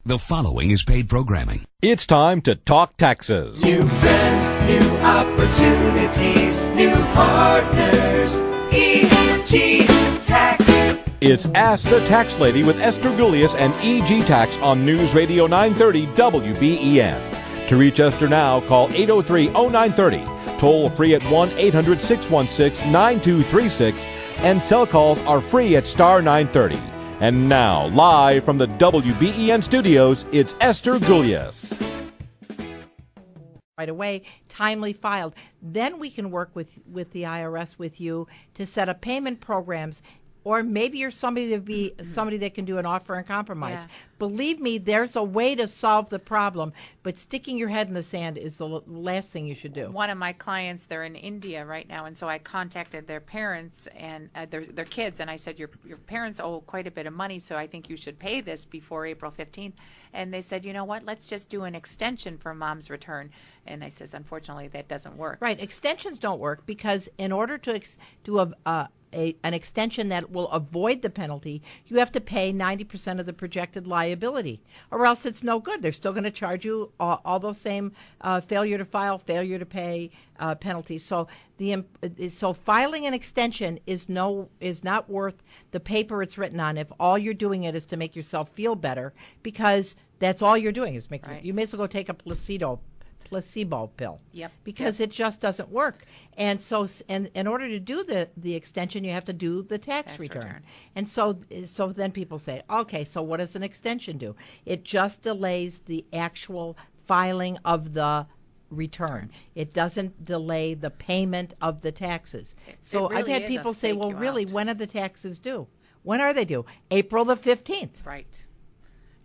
The following is paid programming. It's time to talk taxes. New friends, new opportunities, new partners. EG Tax. It's Ask the Tax Lady with Esther Gulius and EG Tax on News Radio 930 WBEN. To reach Esther now, call 803-0930. Toll free at 1-800-616-9236. And cell calls are free at star 930. And now, live from the WBEN studios, it's Esther Gulius. Right away, timely filed. Then we can work with the IRS with you to set up payment programs. Or maybe you're somebody that can do an offer and compromise. Yeah. Believe me, there's a way to solve the problem, but sticking your head in the sand is the last thing you should do. One of my clients, they're in India right now, and so I contacted their parents and their kids, and I said, your parents owe quite a bit of money, so I think you should pay this before April 15th. And they said, you know what, let's just do an extension for mom's return. And I says, unfortunately, that doesn't work. Right, extensions don't work because in order to do an extension that will avoid the penalty, you have to pay 90% of the projected liability, or else it's no good. They're still going to charge you all those same failure to file, failure to pay penalties. So filing an extension is not worth the paper it's written on if all you're doing it is to make yourself feel better, because that's all you're doing is make. Right. You may as well go take a placebo pill. Yep. Because it just doesn't work. And so, and in order to do the extension, you have to do the tax return. And so then people say, okay, so what does an extension do? It just delays the actual filing of the return. It doesn't delay the payment of the taxes. So really I've had people say, well, really, when are the taxes due? When are they due? April the 15th. Right.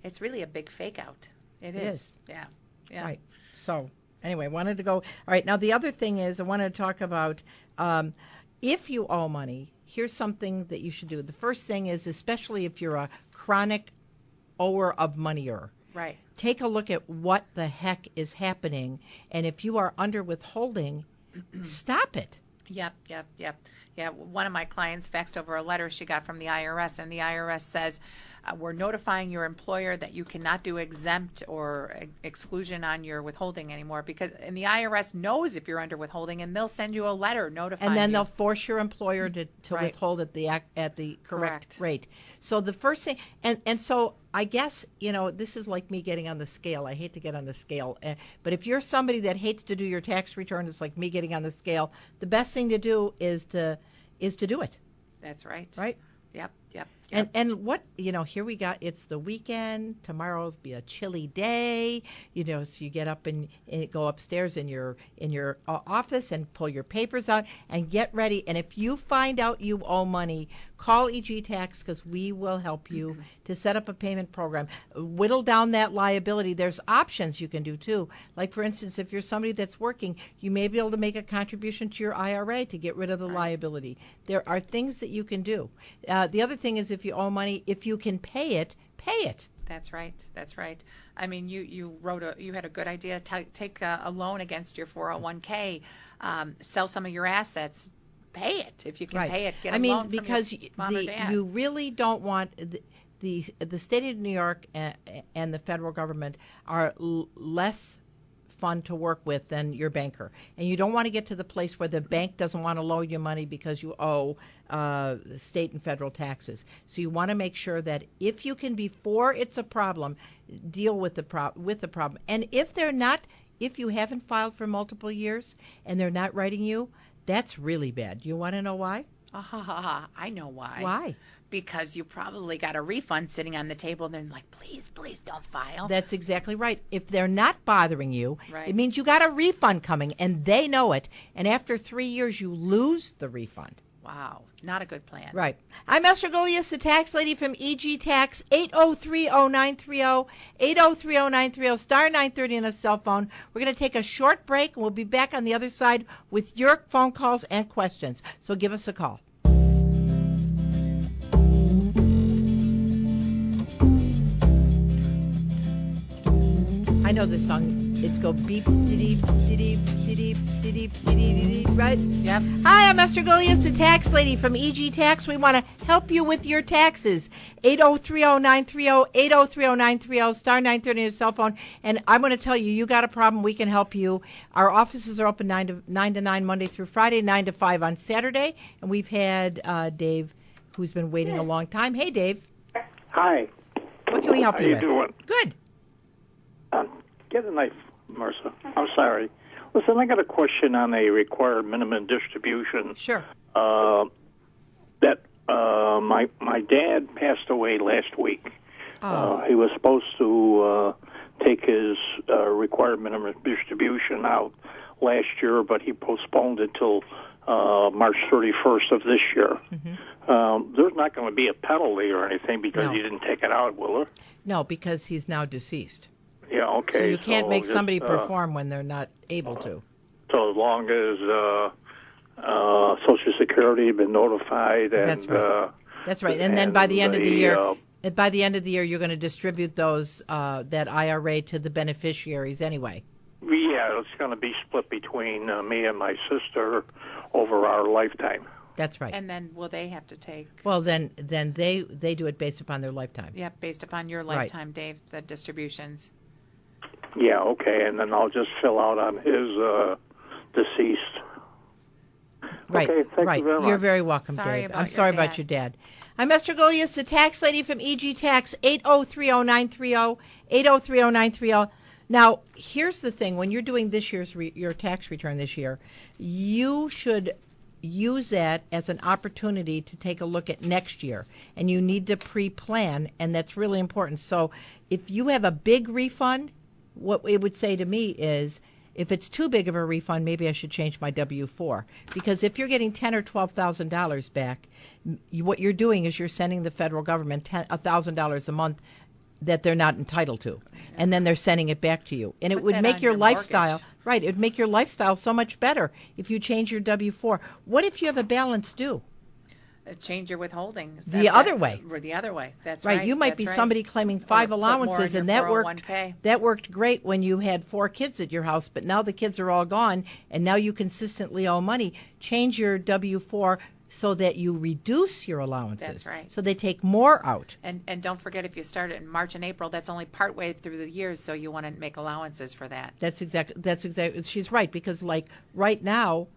It's really a big fake out. It is. Yeah. Yeah. Right. So anyway, wanted to go. All right. Now, the other thing is I wanted to talk about if you owe money, here's something that you should do. The first thing is, especially if you're a chronic ower of moneyer, right, take a look at what the heck is happening. And if you are under withholding, stop it. Yep. Yeah, one of my clients faxed over a letter she got from the IRS, and the IRS says, we're notifying your employer that you cannot do exempt or exclusion on your withholding anymore, and the IRS knows if you're under withholding, and they'll send you a letter notifying you. And then they'll force your employer to right. withhold at the correct rate. So the first thing, and so I guess, this is like me getting on the scale. I hate to get on the scale, but if you're somebody that hates to do your tax return, it's like me getting on the scale. The best thing to do is to do it. That's right. Right? Yep. And what, here we got, it's the weekend, tomorrow's be a chilly day, so you get up and go upstairs in your office and pull your papers out and get ready. And if you find out you owe money, call EG Tax, because we will help you to set up a payment program. Whittle down that liability. There's options you can do too. Like, for instance, if you're somebody that's working, you may be able to make a contribution to your IRA to get rid of the liability. There are things that you can do. The other thing is, if you owe money, if you can pay it, pay it. That's right. I mean, you had a good idea. Take a loan against your 401k, sell some of your assets, pay it if you can right. pay it. Get a loan loan because from your mom or dad. You really don't want the state of New York and the federal government are less fun to work with than your banker, and you don't want to get to the place where the bank doesn't want to loan you money because you owe state and federal taxes. So you want to make sure that if you can, before it's a problem, deal with the problem. And if you haven't filed for multiple years and they're not writing you, that's really bad. You want to know why? I know why. Why? Because you probably got a refund sitting on the table, and they're like, please don't file. That's exactly right. If they're not bothering you, right. It means you got a refund coming, and they know it. And after 3 years, you lose the refund. Wow. Not a good plan. Right. I'm Esther Gulius, the tax lady from EG Tax, 8030930, 8030930, star 930 on a cell phone. We're going to take a short break, and we'll be back on the other side with your phone calls and questions. So give us a call. I know this song. It's go beep, de-deep, de-deep, de-deep, de-deep. Right? Yep. Hi, I'm Esther Gullius, the tax lady from EG Tax. We want to help you with your taxes. 8030930, 8030930, star 930 on your cell phone. And I'm going to tell you, you got a problem, we can help you. Our offices are open 9 to 9 Monday through Friday, 9 to 5 on Saturday. And we've had Dave, who's been waiting a long time. Hey, Dave. Hi. What can we help you with? How you doing? Good. Get a knife, Marcia. I'm sorry. Listen, I got a question on a required minimum distribution. Sure. My dad passed away last week. Oh. He was supposed to take his required minimum distribution out last year, but he postponed it till March 31st of this year. Mm-hmm. There's not going to be a penalty or anything because he didn't take it out, will there? No, because he's now deceased. Yeah, okay. So you can't make just, somebody perform when they're not able to. So as long as Social Security has been notified, and That's right. That's right. And then by the end of the year, you're going to distribute those that IRA to the beneficiaries anyway. Yeah, it's going to be split between me and my sister over our lifetime. That's right. And then will they have to take? Well, then they do it based upon their lifetime. Yeah, based upon your lifetime, Dave, the distributions. Yeah, okay, and then I'll just fill out on his deceased. Right, Okay, thank right. you very much. You're very welcome, Sorry Dave. about I'm your sorry about dad. your dad. I'm Esther Gullius, the tax lady from EG Tax, 8030930, 8030930. Now, here's the thing. When you're doing this year's your tax return this year, you should use that as an opportunity to take a look at next year, and you need to pre-plan, and that's really important. So if you have a big refund, what it would say to me is, if it's too big of a refund, maybe I should change my W-4. Because if you're getting $10,000 or $12,000 back, what you're doing is you're sending the federal government $1,000 a month that they're not entitled to, and then they're sending it back to you. And it Put would that make on your your lifestyle mortgage. right. It would make your lifestyle so much better if you change your W-4. What if you have a balance due? Change your withholdings. The other way. Or the other way. That's Right, right. you might that's be right. somebody claiming 5 Or put more allowances, in and your that worked. 401k. That worked great when you had 4 kids at your house, but now the kids are all gone, and now you consistently owe money. Change your W-4 so that you reduce your allowances. That's right. So they take more out. And don't forget, if you start it in March and April, that's only partway through the year, so you want to make allowances for that. That's exactly. She's right, because like right now,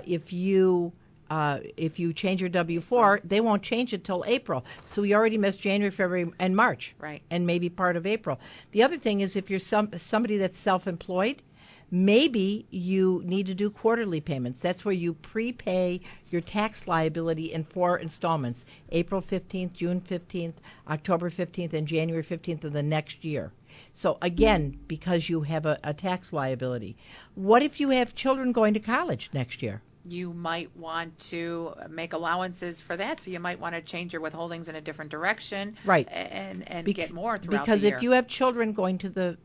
if you change your W-4, they won't change it till April. So we already missed January, February, and March. Right. And maybe part of April. The other thing is, if you're somebody that's self-employed, maybe you need to do quarterly payments. That's where you prepay your tax liability in 4 installments: April 15th, June 15th, October 15th, and January 15th of the next year. So again, because you have a tax liability. What if you have children going to college next year? You might want to make allowances for that, so you might want to change your withholdings in a different direction, Right. And get more throughout Because the year. if you have children going to the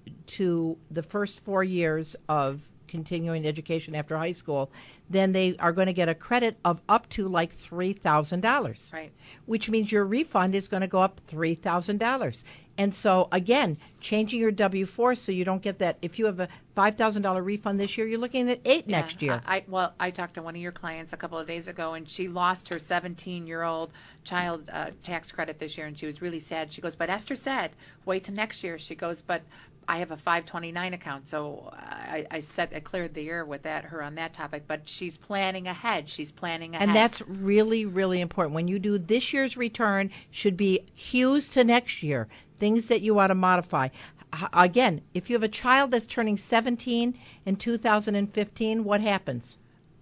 first 4 years of continuing education after high school, then they are going to get a credit of up to like $3,000. Right. Which means your refund is going to go up $3,000. And so, again, changing your W-4 so you don't get that. If you have a $5,000 refund this year, you're looking at $8,000 next year. I talked to one of your clients a couple of days ago, and she lost her 17-year-old child tax credit this year, and she was really sad. She goes, but Esther said, wait till next year. She goes, but I have a 529 account, so I cleared the air with her on that topic. But she's planning ahead. And that's really, really important. When you do this year's return, should be cues to next year, things that you ought to modify. Again, if you have a child that's turning 17 in 2015, what happens?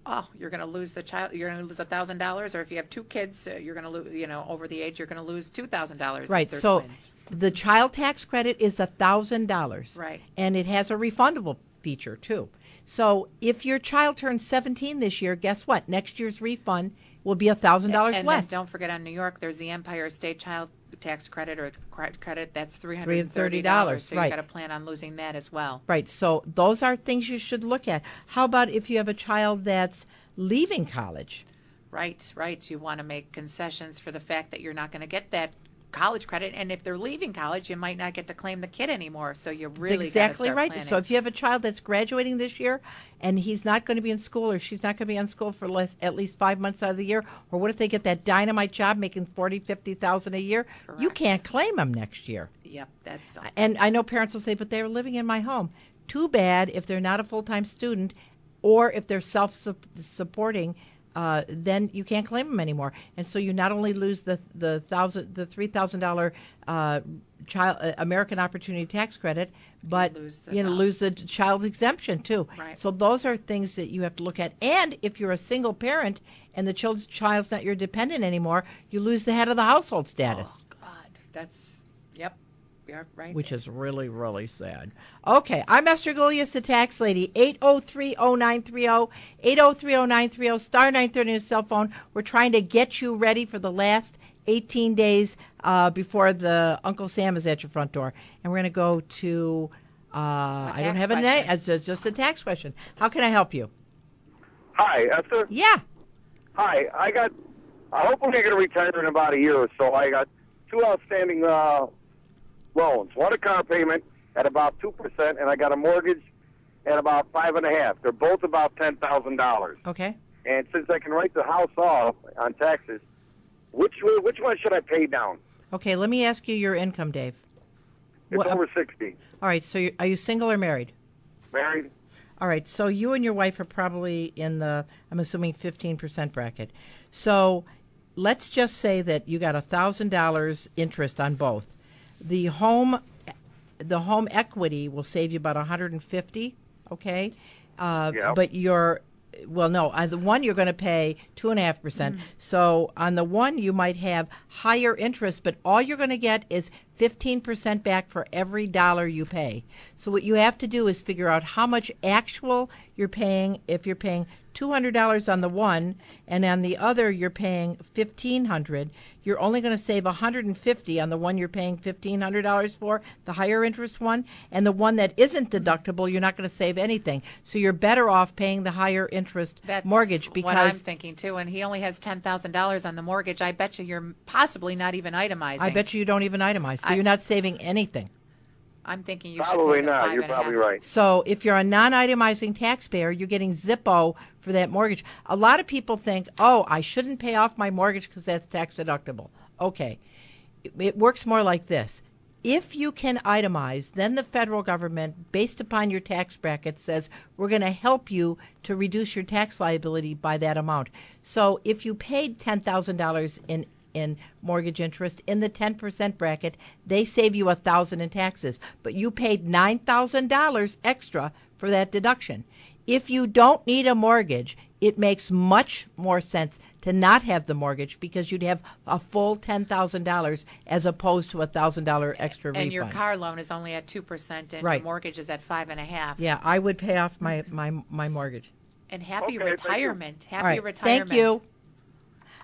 Oh, you're going to lose the child. You're going to lose $1,000, or if you have 2 kids, you're going to lose. Over the age, you're going to lose $2,000. Right. If they're So twins. the child tax credit is $1,000. Right. And it has a refundable feature too. So if your child turns 17 this year, guess what? Next year's refund will be $1,000 And less. then don't forget, on New York, there's the Empire State Child Tax Credit or credit that's $330. So right. you've got to plan on losing that as well. Right. So those are things you should look at. How about if you have a child that's leaving college? Right. You want to make concessions for the fact that you're not going to get that college credit, and if they're leaving college, you might not get to claim the kid anymore. So you really exactly gotta start right. planning. So if you have a child that's graduating this year and he's not going to be in school or she's not going to be in school for at least 5 months out of the year, or what if they get that dynamite job making $40,000-$50,000 a year? You Correct. can't claim them next year. Yep, that's And I know parents will say, but they were living in my home. Too bad if they're not a full-time student or if they're self-supporting. Then you can't claim them anymore, and so you not only lose the $3,000 child American Opportunity Tax Credit, but lose the child exemption too. Right. So those are things that you have to look at. And if you're a single parent and the child's not your dependent anymore, you lose the head of the household status. Oh God, that's yep. Yeah, right. Which is really, really sad. Okay, I'm Esther Gilius, the tax lady. 803-0930, 803-0930, star 930 on your cell phone. We're trying to get you ready for the last 18 days before the Uncle Sam is at your front door. And we're going to go to, I don't have a name. It's just a tax question. How can I help you? Hi, Esther. Yeah. Hi, hopefully I'm going to retire in about a year or so. I got 2 outstanding loans. One a car payment at about 2%, and I got a mortgage at about 5.5%. They're both about $10,000. Okay. And since I can write the house off on taxes, which one should I pay down? Okay, let me ask you your income, Dave. It's over 60. All right, so are you single or married? Married. All right, so you and your wife are probably in the, I'm assuming, 15% bracket. So let's just say that you got $1,000 interest on both. The home equity will save you about $150, okay? Yep. But the one you're going to pay 2.5%. So on the one you might have higher interest, but all you're going to get is 15% back for every dollar you pay. So what you have to do is figure out how much actual you're paying. If you're paying $200 on the one and on the other you're paying $1,500, you're only going to save $150 on the one you're paying $1,500 for, the higher interest one, and the one that isn't deductible, you're not going to save anything. So you're better off paying the higher interest mortgage because what I'm thinking too. And he only has $10,000 on the mortgage. I bet you're possibly not even itemizing. I bet you don't even itemize, so you're not saving anything. I'm thinking you Probably should pay the not. You're 5.5. probably right. So if you're a non-itemizing taxpayer, you're getting Zippo for that mortgage. A lot of people think, oh, I shouldn't pay off my mortgage because that's tax deductible. Okay. It works more like this. If you can itemize, then the federal government, based upon your tax bracket, says we're going to help you to reduce your tax liability by that amount. So if you paid $10,000 in mortgage interest in the 10% bracket, they save you $1,000 in taxes, but you paid $9,000 extra for that deduction. If you don't need a mortgage, it makes much more sense to not have the mortgage because you'd have a full $10,000 as opposed to $1,000 extra refund. And your car loan is only at 2%, and Right. your mortgage is at 5.5%. Yeah, I would pay off my mortgage. And happy Okay, thank you. retirement. Happy All right, retirement. thank you.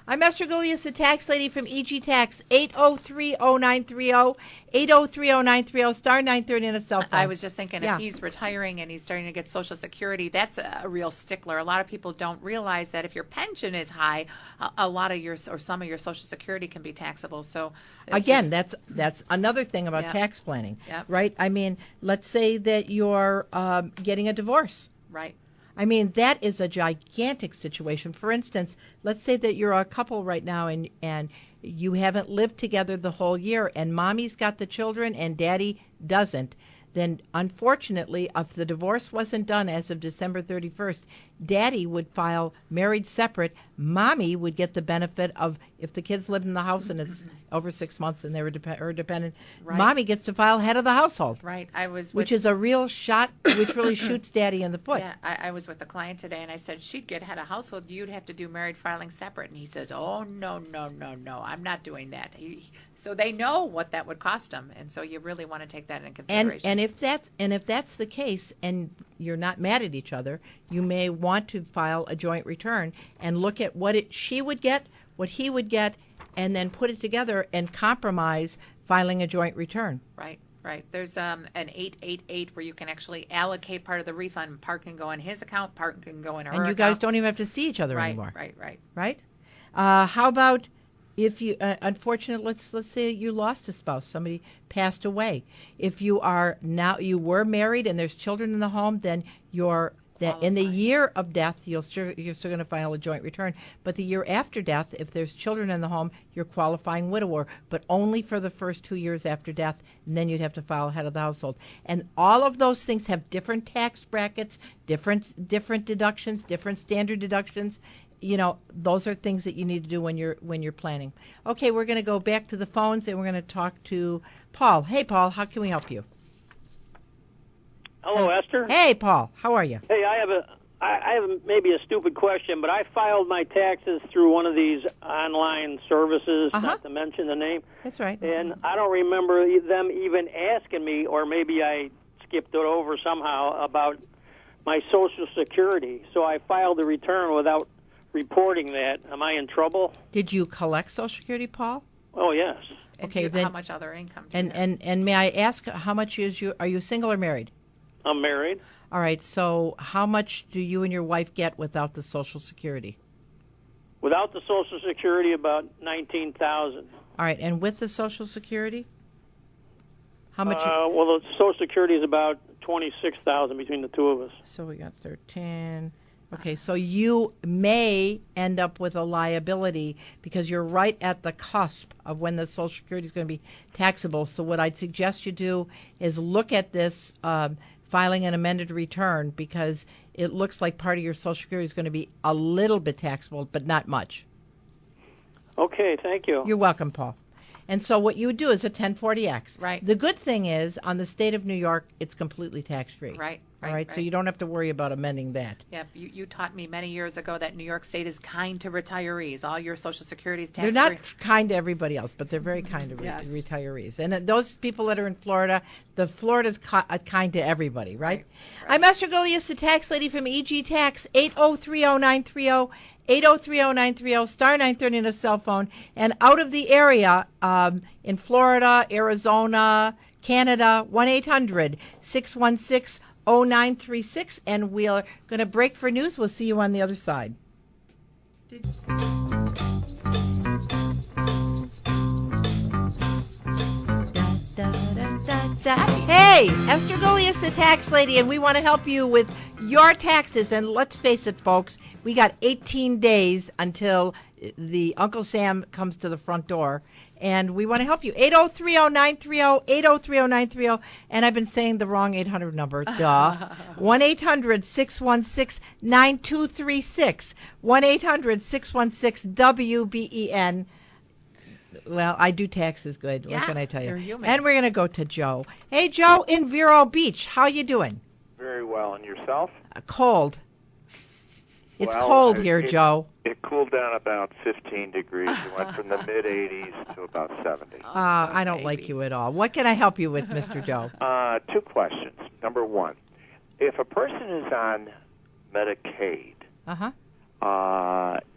I'm Esther Gilius, the tax lady from EG Tax, 803-0930, 803-0930, star 930 on a cell phone. I was just thinking, Yeah. if he's retiring and he's starting to get Social Security, that's a real stickler. A lot of people don't realize that if your pension is high, a lot of some of your Social Security can be taxable. So Again, that's another thing about Yep. tax planning, Yep. right? I mean, let's say that you're getting a divorce. right. I mean, that is a gigantic situation. For instance, let's say that you're a couple right now and you haven't lived together the whole year and mommy's got the children and daddy doesn't. Then, unfortunately, if the divorce wasn't done as of December 31st, daddy would file married separate. Mommy would get the benefit of, if the kids lived in the house and it's over 6 months and they were her dependent, Right. mommy gets to file head of the household. Right. I was Which with, is a real shot, which really shoots daddy in the foot. yeah, I was with a client today, and I said, she'd get head of household. You'd have to do married filing separate. And he says, oh, no, I'm not doing that. So they know what that would cost them. And so you really want to take that into consideration. And if that's the case, and you're not mad at each other, you may want to file a joint return and look at what she would get, what he would get, and then put it together and compromise filing a joint return. Right. There's an 888 where you can actually allocate part of the refund. Part can go in his account, part can go in her And you account. guys don't even have to see each other right, anymore. Right. Right? How about If you, unfortunately, let's say you lost a spouse, somebody passed away. If you are now, you were married and there's children in the home, then that in the year of death, you're still going to file a joint return. But the year after death, if there's children in the home, you're qualifying widower, but only for the first 2 years after death, and then you'd have to file head of the household. And all of those things have different tax brackets, different deductions, different standard deductions. You know, those are things that you need to do when you're planning. Okay, we're going to go back to the phones and we're going to talk to Paul. Hey, Paul, how can we help you? Hello, Esther. Hey, Paul, how are you? Hey, I have maybe a stupid question, but I filed my taxes through one of these online services, not to mention the name. That's right. And I don't remember them even asking me, or maybe I skipped it over somehow, about my Social Security. So I filed the return without reporting that. Am I in trouble? Did you collect Social Security, Paul? Oh, yes. Okay, then how much other income do you have? And may I ask how much are you single or married? I'm married. All right, so how much do you and your wife get without the Social Security? Without the Social Security, about $19,000. All right, and with the Social Security? How much? Well, the Social Security is about $26,000 between the two of us. So we got 13. Okay, so you may end up with a liability because you're right at the cusp of when the Social Security is going to be taxable. So what I'd suggest you do is look at this filing an amended return, because it looks like part of your Social Security is going to be a little bit taxable, but not much. Okay, thank you. You're welcome, Paul. And so what you would do is a 1040X. Right. The good thing is, on the state of New York, it's completely tax-free. Right. All right, so you don't have to worry about amending that. Yep, you taught me many years ago that New York State is kind to retirees. All your Social Security is tax-free. They're not kind to everybody else, but they're very kind to retirees. And those people that are in Florida, Florida's kind to everybody, right? I'm Esther Golias, the tax lady from EG Tax, 8030930, 8030930, star 930 on a cell phone. And out of the area, in Florida, Arizona, Canada, 1-800-616-0936, and we're going to break for news. We'll see you on the other side. Hey, Esther Golias, the tax lady, and we want to help you with your taxes. And let's face it, folks, we got 18 days until the Uncle Sam comes to the front door, and we want to help you. 8030930, 8030930, and I've been saying the wrong 800 number. Duh. 1-800-616-9236. 1-800-616-WBEN. Well, I do taxes good. What can I tell you? You're human. And we're going to go to Joe. Hey, Joe in Vero Beach. How you doing? Very well. And yourself? Cold. It's Well, cold here, Joe. It cooled down about 15 degrees. It went from the mid-80s to about 70. I don't like you at all. What can I help you with, Mr. Joe? Two questions. Number one, if a person is on Medicaid Uh-huh.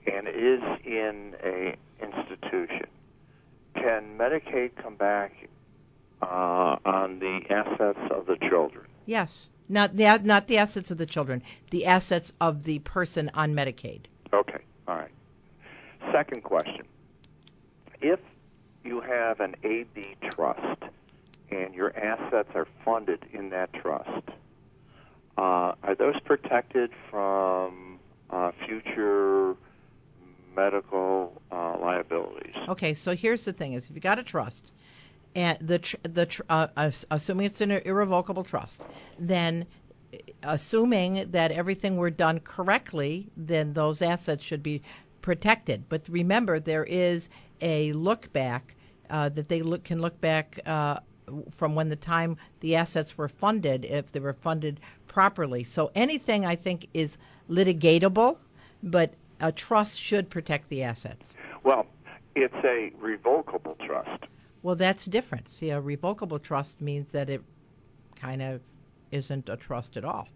And is in a institution, can Medicaid come back on the assets of the children? Yes. Not the assets of the children, the assets of the person on Medicaid. Okay, all right. Second question. If you have an AB trust and your assets are funded in that trust, are those protected from future medical liabilities? Okay, so here's the thing: is if you got a trust, and assuming it's an irrevocable trust, then assuming that everything were done correctly, then those assets should be protected. But remember, there is a look back that they can look back from when the time the assets were funded, if they were funded properly. So anything I think is litigatable, but a trust should protect the assets. Well, it's a revocable trust. Well, that's different. See, a revocable trust means that it kind of isn't a trust at all.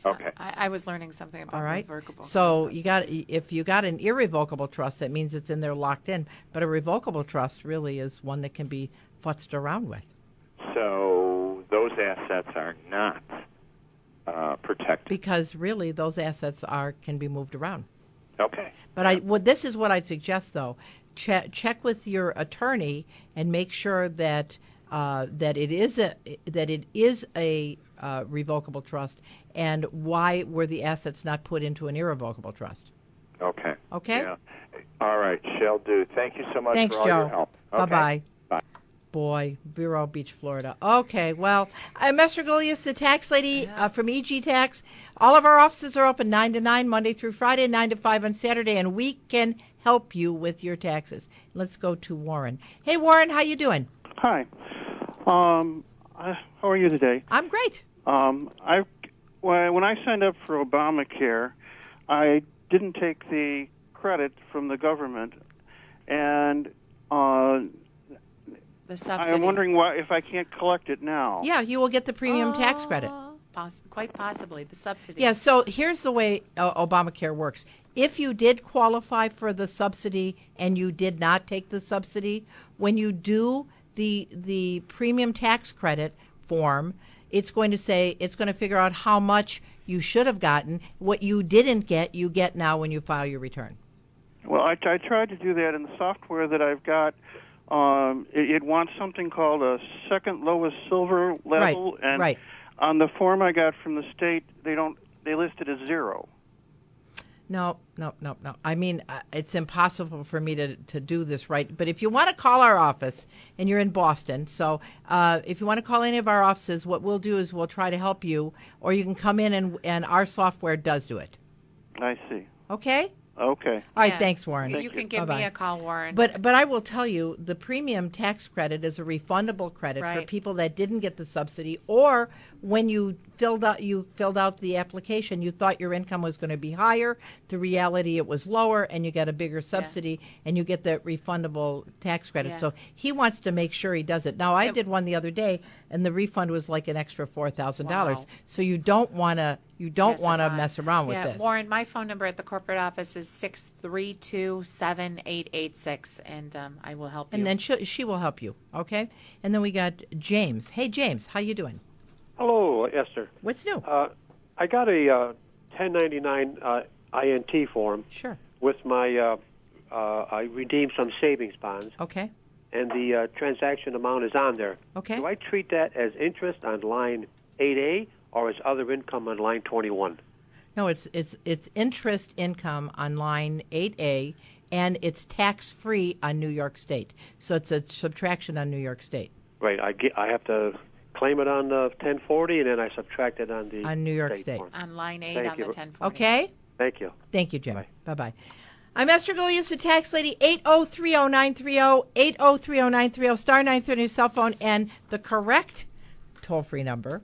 Okay. I was learning something about All right. revocable. So if you got an irrevocable trust, that means it's in there locked in. But a revocable trust really is one that can be futzed around with. So those assets are not protected. Because really, those assets can be moved around. Okay. But this is what I'd suggest, though. check with your attorney and make sure that that it is a revocable trust, and why were the assets not put into an irrevocable trust. Okay. Okay? Yeah. All right, shall do. Thank you so much Thanks, for all Joe. your help. Okay. Bye-bye. Bye. Boy, Vero Beach, Florida. Okay, well, I'm Esther Gullius, the tax lady from EG Tax. All of our offices are open 9 to 9, Monday through Friday, 9 to 5 on Saturday, and we can help you with your taxes. Let's go to Warren. Hey, Warren, how you doing? Hi. How are you today? I'm great. When I signed up for Obamacare, I didn't take the credit from the government, and The subsidy. I'm wondering if I can't collect it now. Yeah, you will get the premium tax credit. Quite possibly, the subsidy. Yeah, so here's the way Obamacare works. If you did qualify for the subsidy and you did not take the subsidy, when you do the premium tax credit form, it's going to figure out how much you should have gotten. What you didn't get, you get now when you file your return. Well, I tried to do that in the software that I've got. It wants something called a second lowest silver level, and on the form I got from the state, they list it as 0. No. I mean, it's impossible for me to do this right. But if you want to call our office, and you're in Boston, so if you want to call any of our offices, what we'll do is we'll try to help you, or you can come in and our software does do it. I see. Okay? Okay. All right, thanks, Warren. You can give me a call, Warren. But I will tell you, the premium tax credit is a refundable credit for Right. people that didn't get the subsidy, or when you filled out the application, you thought your income was going to be higher. The reality, it was lower, and you get a bigger subsidy, and you get the refundable tax credit. Yeah. So he wants to make sure he does it. Now, I did one the other day, and the refund was like an extra $4,000. Wow. So you don't want to mess around with this. Warren, my phone number at the corporate office is 632-7886, and I will help you. And then she will help you, okay? And then we got James. Hey, James, how you doing? Hello, Esther. What's new? I got a 1099 INT form. Sure. With my, I redeemed some savings bonds. Okay. And the transaction amount is on there. Okay. Do I treat that as interest on line 8A or as other income on line 21? No, it's interest income on line 8A, and it's tax-free on New York State. So it's a subtraction on New York State. Right. I have to claim it on the 1040, and then I subtract it on the New York State. form. On line 8 Thank on you. the 1040. Okay? Thank you. Thank you, Jim. Bye-bye. I'm Esther Gullius, the tax lady, 8030930, 8030930, star 930 on your cell phone, and the correct toll-free number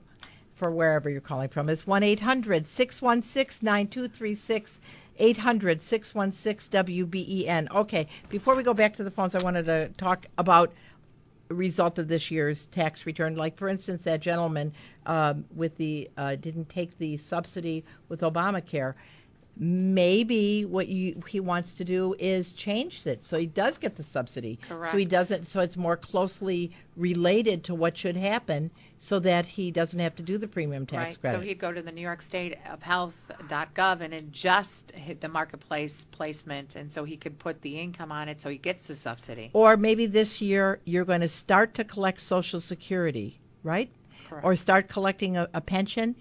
for wherever you're calling from is 1-800-616-9236, 800-616-WBEN. Okay, before we go back to the phones, I wanted to talk about a result of this year's tax return. Like, for instance, that gentleman with the didn't take the subsidy with Obamacare. Maybe what he wants to do is change it so he does get the subsidy. Correct. So he doesn't. So it's more closely related to what should happen, so that he doesn't have to do the premium tax Right. credit. So he'd go to the New York State of Health.gov and adjust the marketplace placement, and so he could put the income on it, so he gets the subsidy. Or maybe this year you're going to start to collect Social Security, right? Correct. Or start collecting a pension.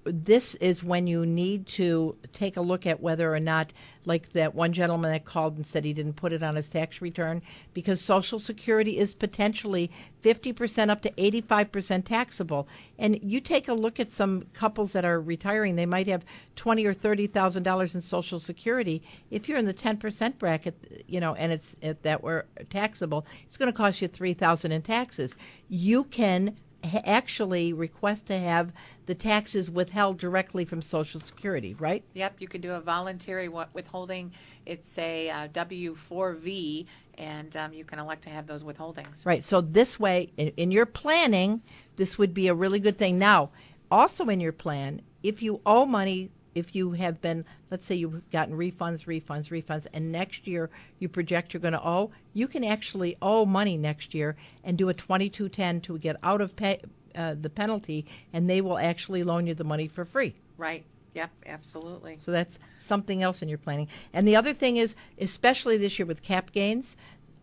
This is when you need to take a look at whether or not, like that one gentleman that called and said he didn't put it on his tax return, because Social Security is potentially 50% up to 85% taxable. And you take a look at some couples that are retiring, they might have $20,000 or $30,000 in Social Security. If you're in the 10% bracket, and it's if that were taxable, it's going to cost you $3,000 in taxes. You can actually request to have the taxes withheld directly from Social Security, right? Yep, you can do a voluntary withholding. It's a W-4V, and you can elect to have those withholdings. Right. So this way, in your planning, this would be a really good thing. Now, also in your plan, if you owe money, if you have been, let's say you've gotten refunds, and next year you project you're going to owe, you can actually owe money next year and do a 2210 to get out of the penalty, and they will actually loan you the money for free. Right. Yep, absolutely. So that's something else in your planning. And the other thing is, especially this year with cap gains,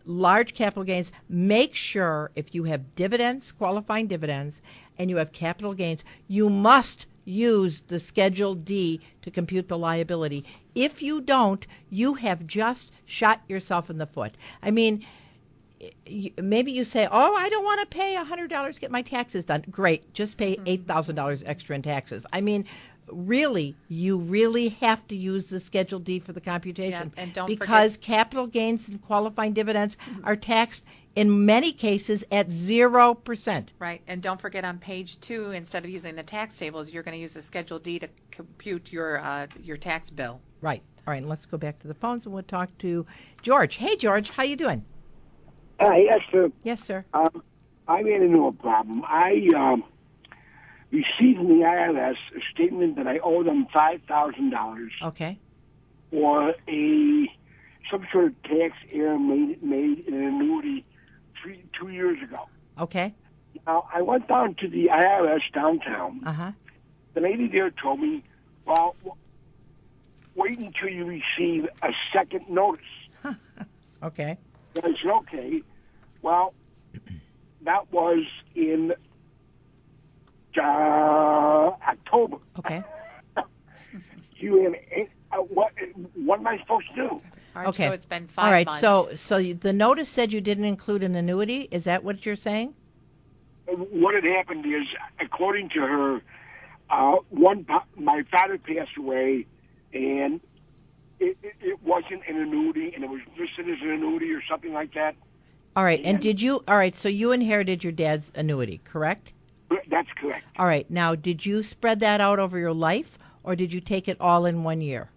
large capital gains, make sure if you have dividends, qualifying dividends, and you have capital gains, you must use the Schedule D to compute the liability. If you don't, you have just shot yourself in the foot. I mean, maybe you say, oh, I don't want to pay $100 to get my taxes done. Great, just pay $8,000 extra in taxes. I mean, really, you really have to use the Schedule D for the computation. Yeah, and don't because forget, capital gains and qualifying dividends are taxed in many cases at 0%. Right, and don't forget on page 2, instead of using the tax tables, you're going to use the Schedule D to compute your tax bill. Right. All right, let's go back to the phones and we'll talk to George. Hey, George, how you doing? Yes, sir. Yes, sir. I ran into a problem. I received from the IRS a statement that I owe them $5,000 Okay. for some sort of tax error made in an annuity 2 years ago. Okay. Now, I went down to the IRS downtown. Uh-huh. The lady there told me, well, wait until you receive a second notice. Okay. I said, okay. Well, that was in October. Okay. What am I supposed to do? Okay. So it's been 5 All right. months. So the notice said you didn't include an annuity. Is that what you're saying? What had happened is, according to her, my father passed away, and it wasn't an annuity, and it was listed as an annuity or something like that. All right. And did you? All right. So you inherited your dad's annuity, correct? That's correct. All right. Now, did you spread that out over your life, or did you take it all in 1 year?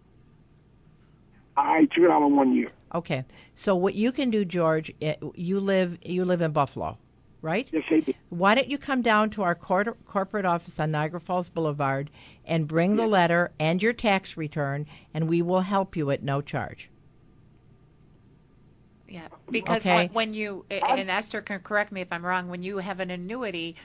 I took it all in 1 year. Okay. So what you can do, George, you live in Buffalo, right? Yes, I do. Why don't you come down to our corporate office on Niagara Falls Boulevard and bring the letter and your tax return, and we will help you at no charge. Yeah, because Okay. when you, and Esther can correct me if I'm wrong, when you have an annuity,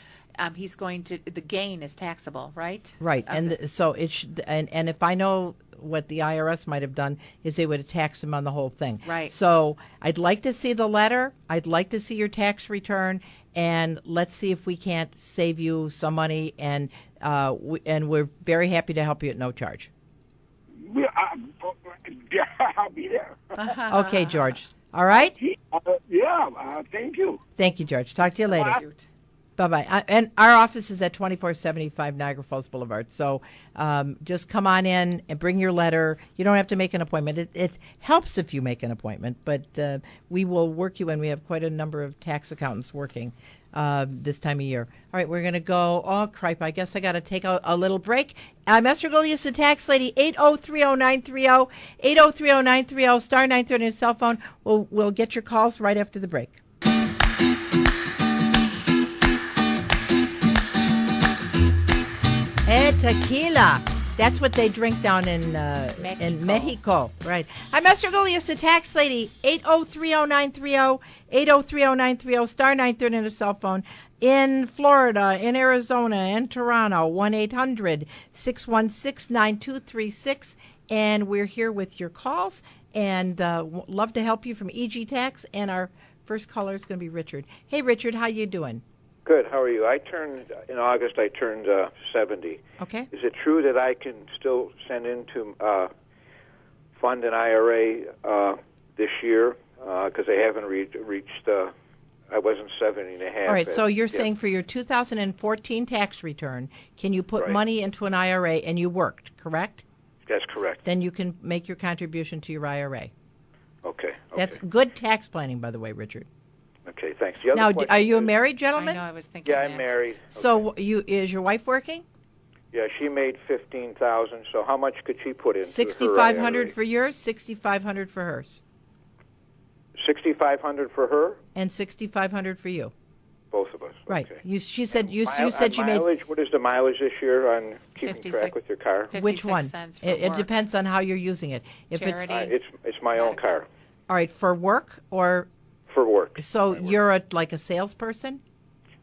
he's going to, the gain is taxable, right? Right. So it and if I know what the IRS might have done is they would have taxed him on the whole thing. Right. So I'd like to see the letter. I'd like to see your tax return, and let's see if we can't save you some money. And we're very happy to help you at no charge. Yeah, I'll be there. Okay, George. All right. Thank you. Thank you, George. Talk to you later. Bye-bye. And our office is at 2475 Niagara Falls Boulevard. So just come on in and bring your letter. You don't have to make an appointment. It helps if you make an appointment, but we will work you in. We have quite a number of tax accountants working this time of year. All right, we're going to go. Oh, cripe, I guess I got to take a little break. I'm Esther Golias, the tax lady, 8030930, 8030930, star 930 on your cell phone. We'll get your calls right after the break. Tequila. That's what they drink down in Mexico. Right. I'm Esther Golias, the tax lady, 8030930, 8030930, star 930 on the cell phone. In Florida, in Arizona, in Toronto, 1-800-616-9236. And we're here with your calls and love to help you from EG Tax. And our first caller is going to be Richard. Hey, Richard, how you doing? Good. How are you? In August, I turned 70. Okay. Is it true that I can still send into fund an IRA this year? Because I haven't reached, I wasn't 70 and a half. All right. So you're saying for your 2014 tax return, can you put money into an IRA and you worked, correct? That's correct. Then you can make your contribution to your IRA. Okay. That's good tax planning, by the way, Richard. Okay, thanks. Now, are you a married gentleman? I know, I was thinking I'm married. So is your wife working? Yeah, she made $15,000. So how much could she put in? $6,500 for yours, $6,500 for hers. $6,500 for her, and $6,500 for you. Both of us. Right. Okay. She said you said she mileage, made. What is the mileage this year on keeping track with your car? Which one? It depends on how you're using it. If Charity. It's my own car. All right, for work or. For work. So you're like a salesperson?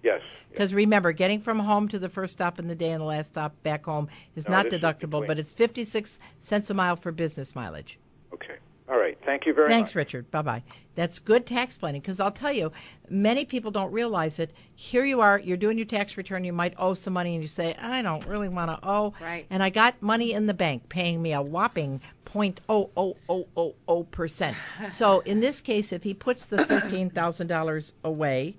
Yes. Because remember, getting from home to the first stop in the day and the last stop back home is not deductible, but it's 56 cents a mile for business mileage. Okay. All right. Thank you very much. Thanks, Richard. Bye-bye. That's good tax planning, because I'll tell you, many people don't realize it. Here you are, you're doing your tax return, you might owe some money, and you say, I don't really want to owe. Right. And I got money in the bank paying me a whopping 0.00000%. So in this case, if he puts the $13,000 away,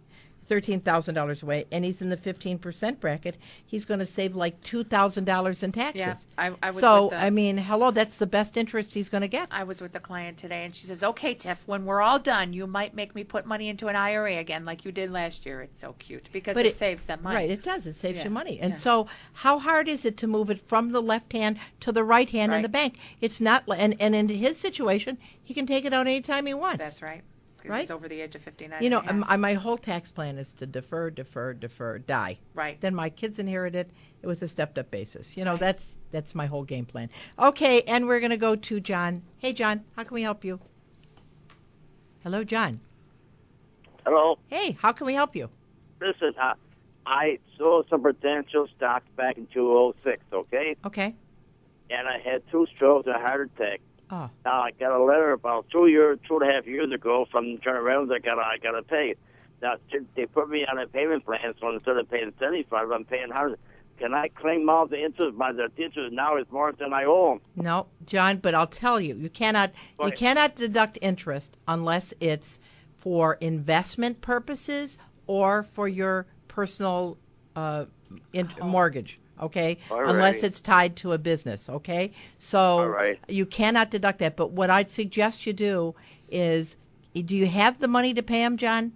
and he's in the 15% bracket, he's going to save like $2,000 in taxes. Yeah, I was so, with I mean, hello, that's the best interest he's going to get. I was with the client today, and she says, okay, Tiff, when we're all done, you might make me put money into an IRA again like you did last year. It's so cute because it saves them money. Right, it does. It saves you money. And so how hard is it to move it from the left hand to the right hand in the bank? It's not, and in his situation, he can take it out anytime he wants. That's right. Because Right? he's over the age of 59. You know, and a half. my whole tax plan is to defer, die. Right. Then my kids inherit it with a stepped-up basis. You know, that's my whole game plan. Okay, and we're going to go to John. Hey, John, how can we help you? Hello, John. Hello. Hey, how can we help you? Listen, I sold some potential stocks back in 2006, okay? Okay. And I had 2 strokes and a heart attack. Oh. Now I got a letter about 2.5 years ago from the turnarounds. I got to pay. Now they put me on a payment plan, so instead of paying 75, I'm paying 100. Can I claim all the interest? But the interest now is more than I owe them. No, John, but I'll tell you, you cannot deduct interest unless it's for investment purposes or for your personal mortgage. Okay, unless it's tied to a business. Okay, so you cannot deduct that. But what I'd suggest you do is, do you have the money to pay him, John?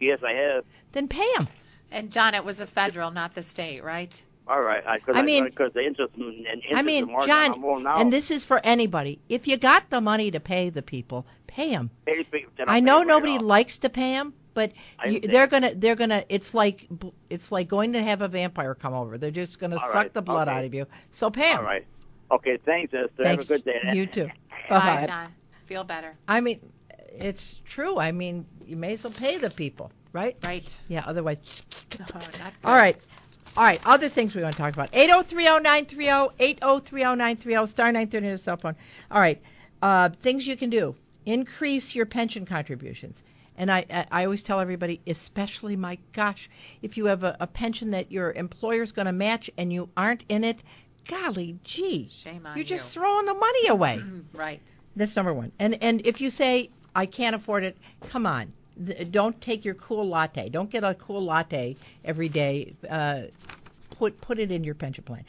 Yes, I have. Then pay him. And John, it was the federal, not the state, right? All right. Because the interest is more John, than I'm owing now. and this is for anybody. If you got the money to pay the people, pay them. Then I I'll know pay nobody right off. likes to pay them, but they're gonna. It's like going to have a vampire come over. They're just gonna All suck right, the blood okay. out of you. So pay them. All right. Okay. Thanks, Esther. Thanks. Have a good day. You too. Bye, Bye-bye. John. Feel better. I mean, it's true. I mean, you may as well pay the people, right? Right. Yeah. Otherwise. No, not good. All right. All right. Other things we want to talk about. 8030930, 8030930, star 930 on your cell phone. All right. Things you can do. Increase your pension contributions. And I always tell everybody, especially, my gosh, if you have a pension that your employer's going to match and you aren't in it, golly gee. Shame on You're just you. throwing the money away. Right. That's number one. And if you say, I can't afford it, come on. Don't take your cool latte. Don't get a cool latte every day. Put it in your pension plan.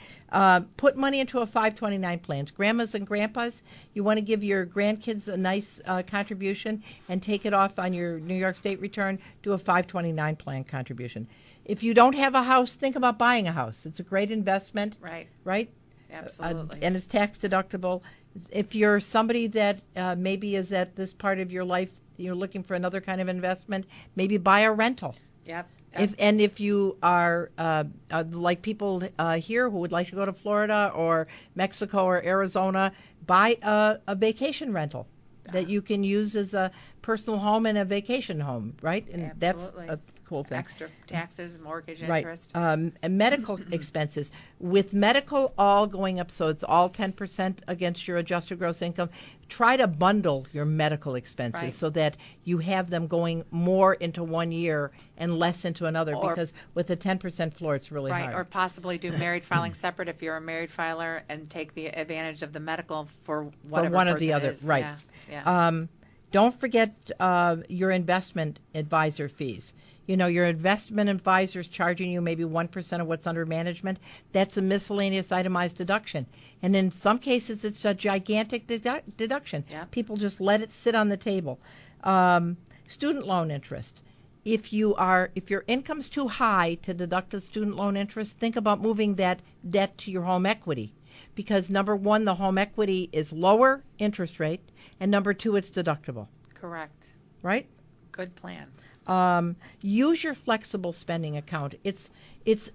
Put money into a 529 plans. Grandmas and grandpas, you want to give your grandkids a nice contribution and take it off on your New York State return, do a 529 plan contribution. If you don't have a house, think about buying a house. It's a great investment. Right. Right? Absolutely. And it's tax deductible. If you're somebody that maybe is at this part of your life, you're looking for another kind of investment, maybe buy a rental. Yep. If you are like people here who would like to go to Florida or Mexico or Arizona, buy a vacation rental that you can use as a personal home and a vacation home, right? And Absolutely. that's a cool thing. Extra taxes, mortgage Right. interest. And medical expenses. With medical all going up, so it's all 10% against your adjusted gross income, try to bundle your medical expenses Right. so that you have them going more into one year and less into another, because with the 10% floor, it's really Right, hard. or possibly do married filing separate if you're a married filer and take the advantage of the medical for whatever one or the person other, is. right. Yeah. Don't forget your investment advisor fees. You know, your investment advisor is charging you maybe 1% of what's under management. That's a miscellaneous itemized deduction. And in some cases, it's a gigantic deduction. Yep. People just let it sit on the table. Student loan interest. If your income's too high to deduct the student loan interest, think about moving that debt to your home equity. Because number one, the home equity is lower interest rate, and number two, it's deductible. Correct. Right? Good plan. Use your flexible spending account. It's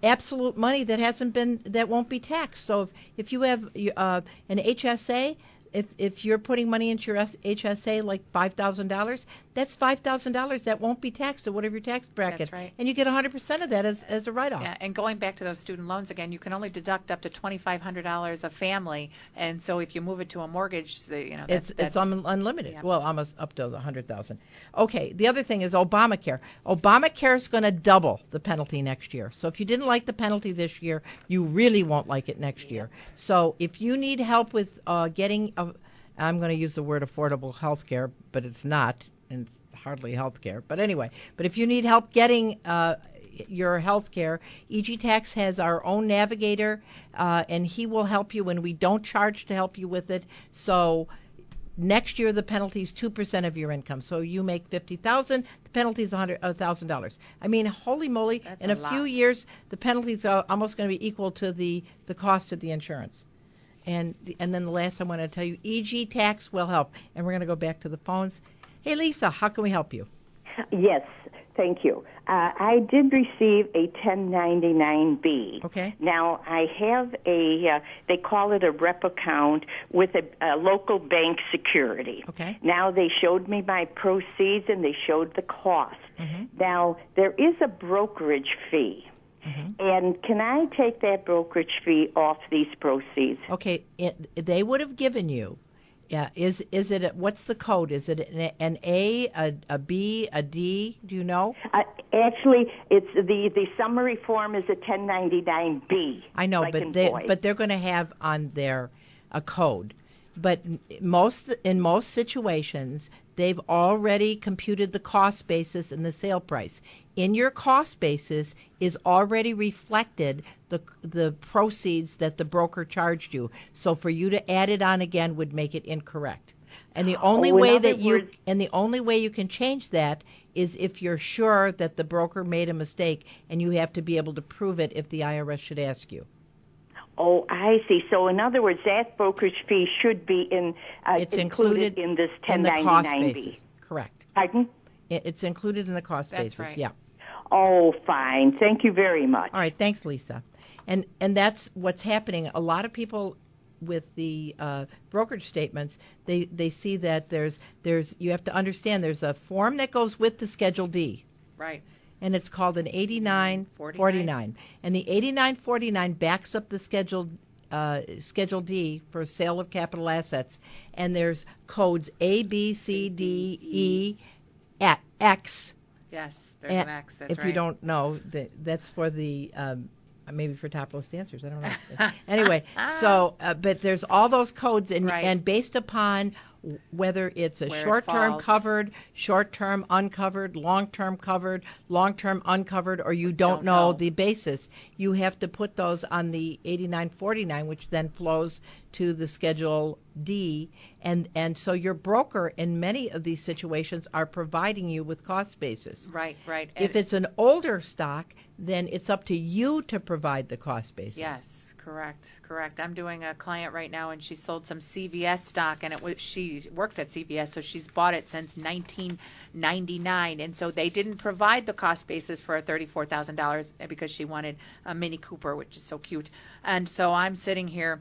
absolute money that won't be taxed. So if you have an HSA, if you're putting money into your HSA like $5,000, that's $5,000 that won't be taxed at whatever your tax bracket. That's right. And you get 100% of that as a write-off. Yeah, and going back to those student loans again, you can only deduct up to $2,500 a family, and so if you move it to a mortgage, that's unlimited. Yeah. Well, almost up to the $100,000. Okay, the other thing is Obamacare. Obamacare is going to double the penalty next year. So if you didn't like the penalty this year, you really won't like it next year. So if you need help with getting, I'm going to use the word affordable health care, but it's not. And hardly health care. But anyway, if you need help getting your health care, EG Tax has our own navigator, and he will help you, and we don't charge to help you with it. So next year, the penalty is 2% of your income. So you make $50,000, the penalty is $1,000. I mean, holy moly, in a few years, the penalty is almost going to be equal to the cost of the insurance. And then the last I want to tell you, EG Tax will help. And we're going to go back to the phones. Hey, Lisa, how can we help you? Yes, thank you. I did receive a 1099-B. Okay. Now, I have they call it a rep account with a local bank security. Okay. Now, they showed me my proceeds and they showed the cost. Mm-hmm. Now, there is a brokerage fee. Mm-hmm. And can I take that brokerage fee off these proceeds? Okay, they would have given you. Yeah, is it what's the code? Is it an A, a B, a D? Do you know? Actually, it's the summary form is a 1099-B. I know, like but they're going to have on there a code. But in most situations, they've already computed the cost basis and the sale price. In your cost basis is already reflected the proceeds that the broker charged you. So for you to add it on again would make it incorrect. And the only way you can change that is if you're sure that the broker made a mistake, and you have to be able to prove it if the IRS should ask you. Oh, I see. So, in other words, that brokerage fee should be it's included in this 1099-B. Correct. Pardon? It's included in the cost basis. Right. Yeah. Oh, fine. Thank you very much. All right. Thanks, Lisa. And that's what's happening. A lot of people with the brokerage statements, they see that there's you have to understand there's a form that goes with the Schedule D. Right. And it's called an 8949. And the 8949 backs up the Schedule D for sale of capital assets. And there's codes A, B, C, D, E, X. Yes, there's an X. That's if right. you don't know, that's for the maybe for top list answers. I don't know. Anyway, so but there's all those codes, and based upon whether it's a short-term covered, short-term uncovered, long-term covered, long-term uncovered, or you don't know the basis, you have to put those on the 8949, which then flows to the Schedule D, and so your broker in many of these situations are providing you with cost basis. Right. If it's an older stock, then it's up to you to provide the cost basis. Yes. Correct. I'm doing a client right now, and she sold some CVS stock, and she works at CVS, so she's bought it since 1999, and so they didn't provide the cost basis for $34,000 because she wanted a Mini Cooper, which is so cute, and so I'm sitting here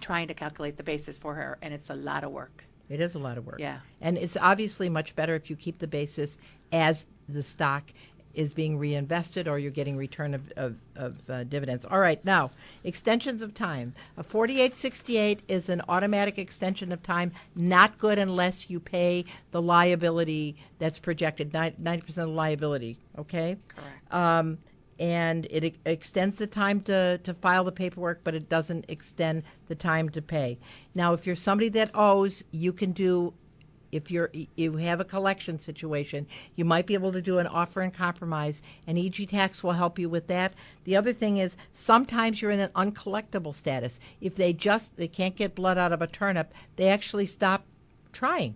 trying to calculate the basis for her, and it's a lot of work. It is a lot of work. Yeah. And it's obviously much better if you keep the basis as the stock is being reinvested or you're getting return of dividends. All right, now, extensions of time. A 4868 is an automatic extension of time, not good unless you pay the liability that's projected, 90% of the liability, okay? Correct. And it extends the time to file the paperwork, but it doesn't extend the time to pay. Now, if you're somebody that owes, you can do, if you have a collection situation, you might be able to do an offer and compromise, and EG Tax will help you with that. The other thing is sometimes you're in an uncollectible status. If they can't get blood out of a turnip, they actually stop trying.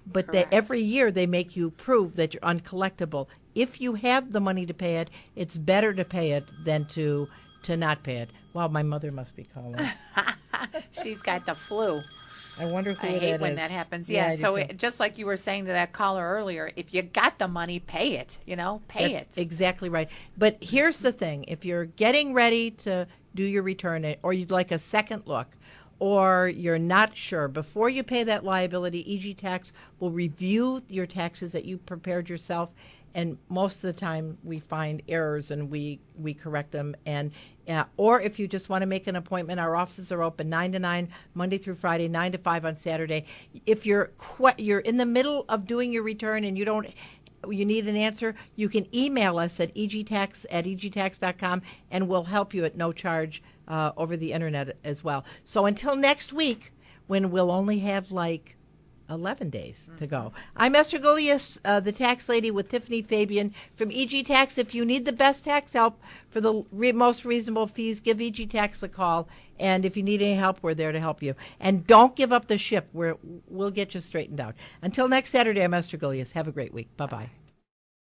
But every year they make you prove that you're uncollectible. If you have the money to pay it, it's better to pay it than to not pay it. Wow, my mother must be calling. She's got the flu. I wonder who I it hate is. when that happens. Yeah, Yeah, so just like you were saying to that caller earlier, if you got the money, pay it. Pay That's it. Exactly right. But here's the thing. If you're getting ready to do your return or you'd like a second look, or you're not sure, before you pay that liability, EG Tax will review your taxes that you prepared yourself, and most of the time we find errors and we correct them. And or if you just want to make an appointment, our offices are open 9 to 9 Monday through Friday, 9 to 5 on Saturday. If you're in the middle of doing your return and you need an answer, you can email us at egtax@egtax.com, and we'll help you at no charge over the internet as well. So until next week, when we'll only have like 11 days to go. I'm Esther Gulias, the tax lady with Tiffany Fabian from EG Tax. If you need the best tax help for the most reasonable fees, give EG Tax a call. And if you need any help, we're there to help you. And don't give up the ship. We'll get you straightened out. Until next Saturday, I'm Esther Gulias. Have a great week. Bye-bye.